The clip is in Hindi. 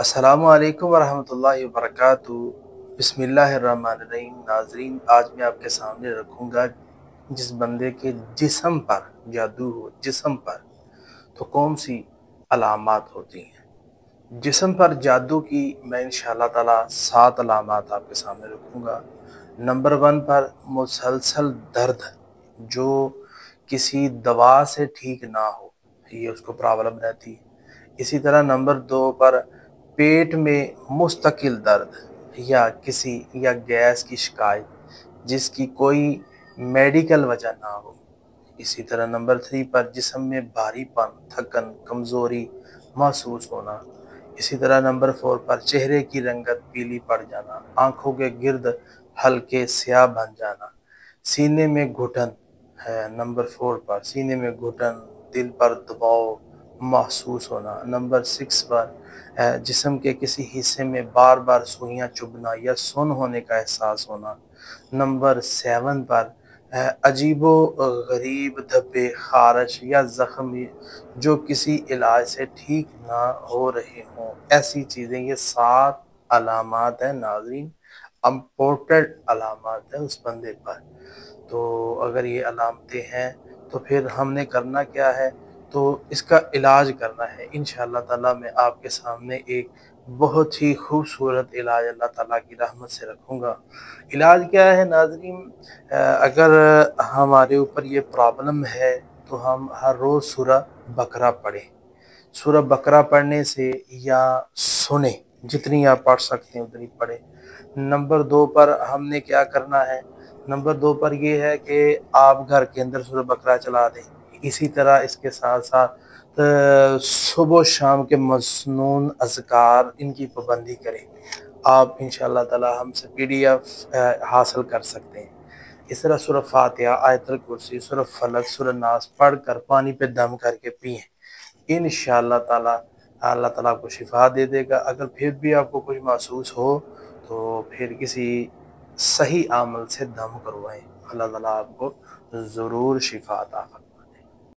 अस्सलामु अलैकुम वरहमतुल्लाहि वबरकातुहू। बिस्मिल्लाहिर्रहमानिर्रहीम। नाज़रीन, आज मैं आपके सामने रखूँगा जिस बंदे के जिस्म पर जादू हो, जिस्म पर, तो कौन सी अलामात होती हैं। जिस्म पर जादू की मैं इंशाअल्लाह ताला 7 अलामात आपके सामने रखूँगा। नंबर 1 पर मुसलसल दर्द, जो किसी दवा से ठीक ना हो, ये उसको प्रॉब्लम रहती है। इसी तरह नंबर 2 पर पेट में मुस्तकिल दर्द या किसी या गैस की शिकायत जिसकी कोई मेडिकल वजह ना हो। इसी तरह नंबर 3 पर जिस्म में भारीपन, थकन, कमज़ोरी महसूस होना। इसी तरह नंबर 4 पर चेहरे की रंगत पीली पड़ जाना, आँखों के गिर्द हल्के स्याह बन जाना, सीने में घुटन है। नंबर 4 पर सीने में घुटन, दिल पर दबाव महसूस होना। नंबर 6 पर जिस्म के किसी हिस्से में बार बार सुइयां चुभना या सुन्न होने का एहसास होना। नंबर 7 पर अजीबो गरीब धब्बे, खारिश या जख्म जो किसी इलाज से ठीक ना हो रहे हों। ऐसी चीज़ें, ये 7 अलामात हैं नाज़रीन, इम्पोर्टेंट अलामात है उस बंदे पर। तो अगर ये अलामतें हैं तो फिर हमने करना क्या है, तो इसका इलाज करना है। इंशाअल्लाह ताला मैं आपके सामने एक बहुत ही खूबसूरत इलाज अल्लाह ताला की रहमत से रखूँगा। इलाज क्या है नाज़रीन, अगर हमारे ऊपर ये प्रॉब्लम है तो हम हर रोज़ सूरह बकरा पढ़ें। सूरह बकरा पढ़ने से या सुने, जितनी आप पढ़ सकते हैं उतनी पढ़ें। नंबर 2 पर हमने क्या करना है, नंबर 2 पर ये है कि आप घर के अंदर सूरह बकरा चला दें। इसी तरह इसके साथ-साथ सुबह शाम के मसनून अज़कार, इनकी पाबंदी करें। आप इंशाअल्लाह ताला हमसे पीडीएफ हासिल कर सकते हैं। इस तरह सूरह फातिहा, आयतुल कुर्सी, सूरह फलक, सूरह नास पढ़कर पानी पे दम करके पिएँ। इंशाअल्लाह ताला अल्लाह ताला आपको शिफा दे देगा। अगर फिर भी आपको कुछ महसूस हो तो फिर किसी सही अमल से दम करवाएं। अल्लाह ताला आपको ज़रूर शिफा अता फरमाए।